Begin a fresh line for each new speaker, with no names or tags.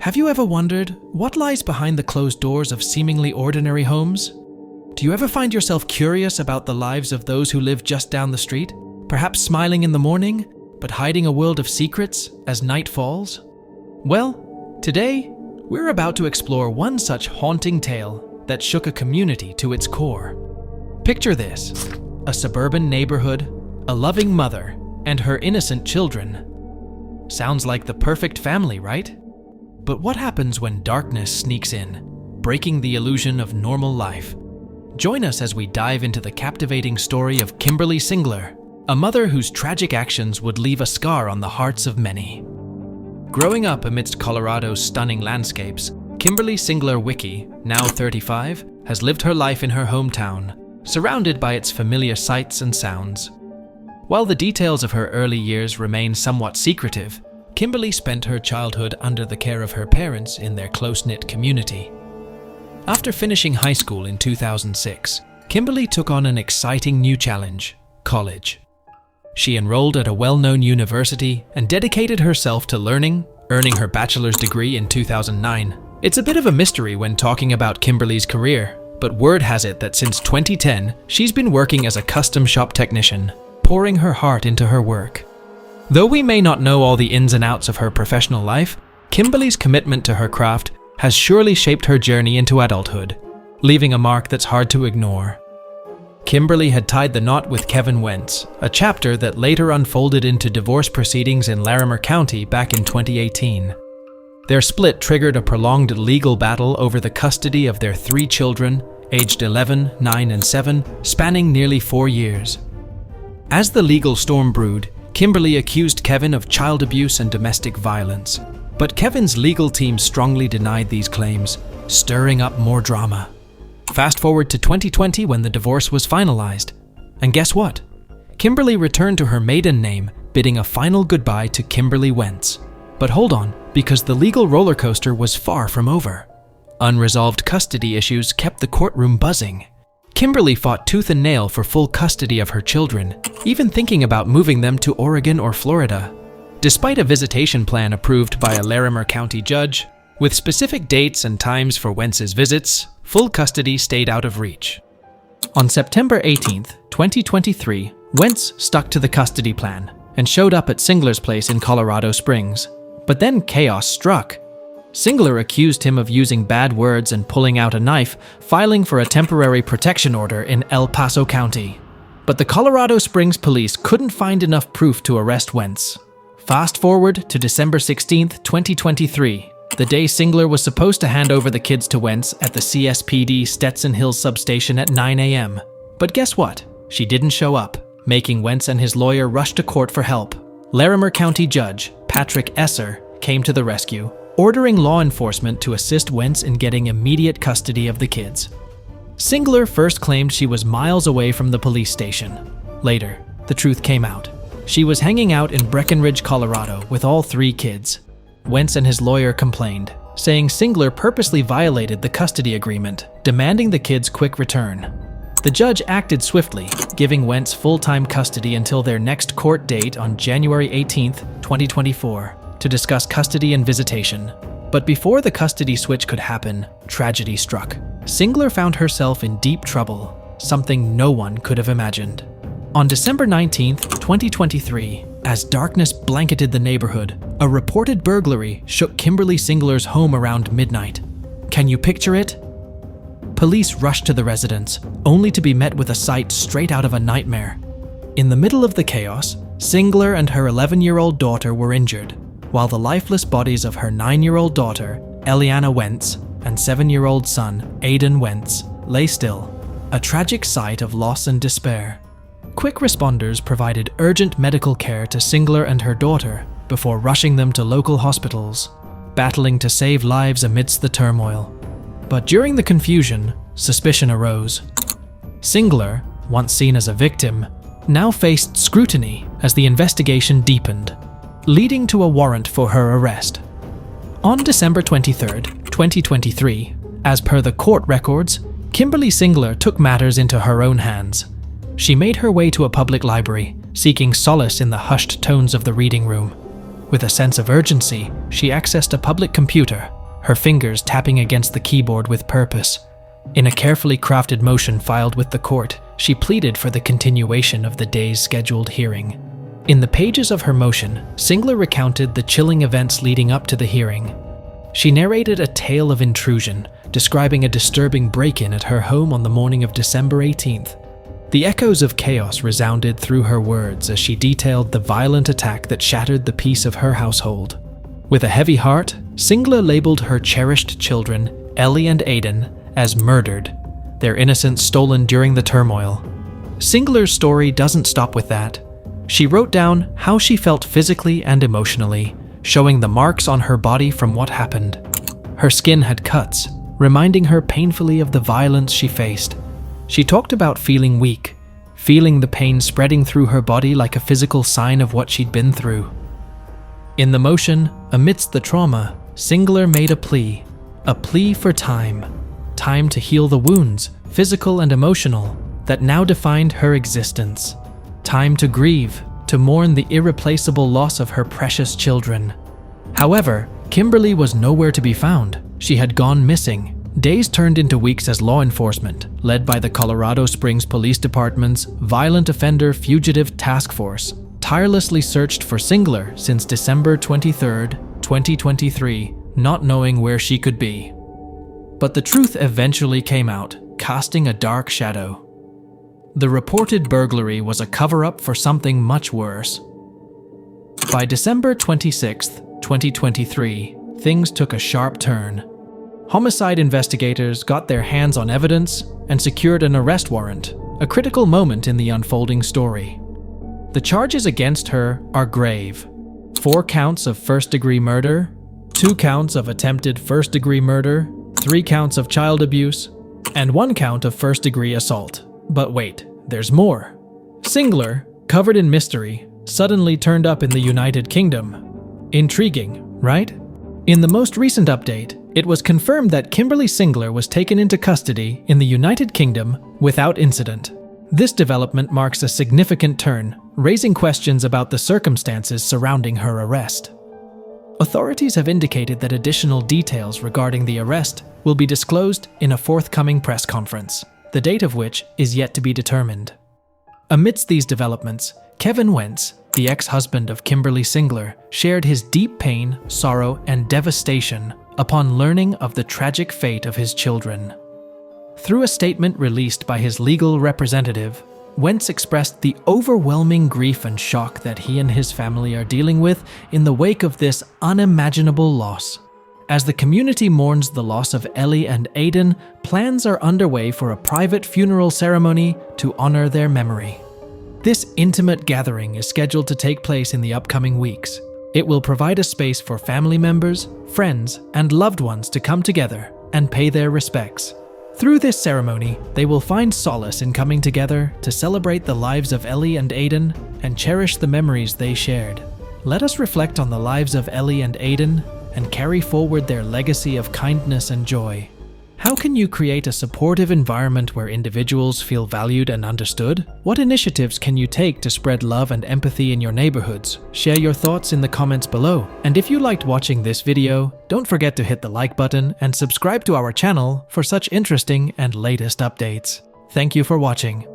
Have you ever wondered what lies behind the closed doors of seemingly ordinary homes? Do you ever find yourself curious about the lives of those who live just down the street, perhaps smiling in the morning, but hiding a world of secrets as night falls? Well, today, we're about to explore one such haunting tale that shook a community to its core. Picture this: a suburban neighborhood, a loving mother, and her innocent children. Sounds like the perfect family, right? But what happens when darkness sneaks in, breaking the illusion of normal life? Join us as we dive into the captivating story of Kimberlee Singler, a mother whose tragic actions would leave a scar on the hearts of many. Growing up amidst Colorado's stunning landscapes, Kimberlee Singler Wiki, now 35, has lived her life in her hometown, surrounded by its familiar sights and sounds. While the details of her early years remain somewhat secretive, Kimberlee spent her childhood under the care of her parents in their close-knit community. After finishing high school in 2006, Kimberlee took on an exciting new challenge: college. She enrolled at a well-known university and dedicated herself to learning, earning her bachelor's degree in 2009. It's a bit of a mystery when talking about Kimberlee's career, but word has it that since 2010, she's been working as a custom shop technician, pouring her heart into her work. Though we may not know all the ins and outs of her professional life, Kimberlee's commitment to her craft has surely shaped her journey into adulthood, leaving a mark that's hard to ignore. Kimberlee had tied the knot with Kevin Wentz, a chapter that later unfolded into divorce proceedings in Larimer County back in 2018. Their split triggered a prolonged legal battle over the custody of their 3 children, aged 11, 9, and 7, spanning nearly 4 years. As the legal storm brewed, Kimberlee accused Kevin of child abuse and domestic violence, but Kevin's legal team strongly denied these claims, stirring up more drama. Fast forward to 2020 when the divorce was finalized. And guess what? Kimberlee returned to her maiden name, bidding a final goodbye to Kimberlee Wentz. But hold on, because the legal roller coaster was far from over. Unresolved custody issues kept the courtroom buzzing. Kimberlee fought tooth and nail for full custody of her children, even thinking about moving them to Oregon or Florida. Despite a visitation plan approved by a Larimer County judge, with specific dates and times for Wentz's visits, full custody stayed out of reach. On September 18, 2023, Wentz stuck to the custody plan and showed up at Singler's place in Colorado Springs. But then chaos struck. Singler accused him of using bad words and pulling out a knife, filing for a temporary protection order in El Paso County. But the Colorado Springs police couldn't find enough proof to arrest Wentz. Fast forward to December 16, 2023, the day Singler was supposed to hand over the kids to Wentz at the CSPD Stetson Hills substation at 9 a.m. But guess what? She didn't show up, making Wentz and his lawyer rush to court for help. Larimer County Judge Patrick Esser came to the rescue, ordering law enforcement to assist Wentz in getting immediate custody of the kids. Singler first claimed she was miles away from the police station. Later, the truth came out. She was hanging out in Breckenridge, Colorado with all 3 kids. Wentz and his lawyer complained, saying Singler purposely violated the custody agreement, demanding the kids' quick return. The judge acted swiftly, giving Wentz full-time custody until their next court date on January 18, 2024, to discuss custody and visitation. But before the custody switch could happen, tragedy struck. Singler found herself in deep trouble, something no one could have imagined. On December 19, 2023, as darkness blanketed the neighborhood, a reported burglary shook Kimberlee Singler's home around midnight. Can you picture it? Police rushed to the residence, only to be met with a sight straight out of a nightmare. In the middle of the chaos, Singler and her 11-year-old daughter were injured, while the lifeless bodies of her 9-year-old daughter, Eliana Wentz, and 7-year-old son, Aidan Wentz, lay still, a tragic sight of loss and despair. Quick responders provided urgent medical care to Singler and her daughter before rushing them to local hospitals, battling to save lives amidst the turmoil. But during the confusion, suspicion arose. Singler, once seen as a victim, now faced scrutiny as the investigation deepened, leading to a warrant for her arrest. On December 23, 2023, as per the court records, Kimberlee Singler took matters into her own hands. She made her way to a public library, seeking solace in the hushed tones of the reading room. With a sense of urgency, she accessed a public computer, her fingers tapping against the keyboard with purpose. In a carefully crafted motion filed with the court, she pleaded for the continuation of the day's scheduled hearing. In the pages of her motion, Singler recounted the chilling events leading up to the hearing. She narrated a tale of intrusion, describing a disturbing break-in at her home on the morning of December 18th. The echoes of chaos resounded through her words as she detailed the violent attack that shattered the peace of her household. With a heavy heart, Singler labeled her cherished children, Ellie and Aiden, as murdered, their innocence stolen during the turmoil. Singler's story doesn't stop with that. She wrote down how she felt physically and emotionally, showing the marks on her body from what happened. Her skin had cuts, reminding her painfully of the violence she faced. She talked about feeling weak, feeling the pain spreading through her body like a physical sign of what she'd been through. In the motion, amidst the trauma, Singler made a plea for time. Time to heal the wounds, physical and emotional, that now defined her existence. Time to grieve, to mourn the irreplaceable loss of her precious children. However, Kimberlee was nowhere to be found. She had gone missing. Days turned into weeks as law enforcement, led by the Colorado Springs Police Department's Violent Offender Fugitive Task Force, tirelessly searched for Singler since December 23, 2023, not knowing where she could be. But the truth eventually came out, casting a dark shadow. The reported burglary was a cover-up for something much worse. By December 26, 2023, things took a sharp turn. Homicide investigators got their hands on evidence and secured an arrest warrant, a critical moment in the unfolding story. The charges against her are grave. 4 counts of first-degree murder, 2 counts of attempted first-degree murder, 3 counts of child abuse, and 1 count of first-degree assault. But wait, there's more. Singler, covered in mystery, suddenly turned up in the United Kingdom. Intriguing, right? In the most recent update, it was confirmed that Kimberlee Singler was taken into custody in the United Kingdom without incident. This development marks a significant turn, raising questions about the circumstances surrounding her arrest. Authorities have indicated that additional details regarding the arrest will be disclosed in a forthcoming press conference, the date of which is yet to be determined. Amidst these developments, Kevin Wentz, the ex-husband of Kimberlee Singler, shared his deep pain, sorrow, and devastation upon learning of the tragic fate of his children. Through a statement released by his legal representative, Wentz expressed the overwhelming grief and shock that he and his family are dealing with in the wake of this unimaginable loss. As the community mourns the loss of Ellie and Aiden, plans are underway for a private funeral ceremony to honor their memory. This intimate gathering is scheduled to take place in the upcoming weeks. It will provide a space for family members, friends, and loved ones to come together and pay their respects. Through this ceremony, they will find solace in coming together to celebrate the lives of Ellie and Aiden and cherish the memories they shared. Let us reflect on the lives of Ellie and Aiden and carry forward their legacy of kindness and joy. How can you create a supportive environment where individuals feel valued and understood? What initiatives can you take to spread love and empathy in your neighborhoods? Share your thoughts in the comments below. And if you liked watching this video, don't forget to hit the like button and subscribe to our channel for such interesting and latest updates. Thank you for watching.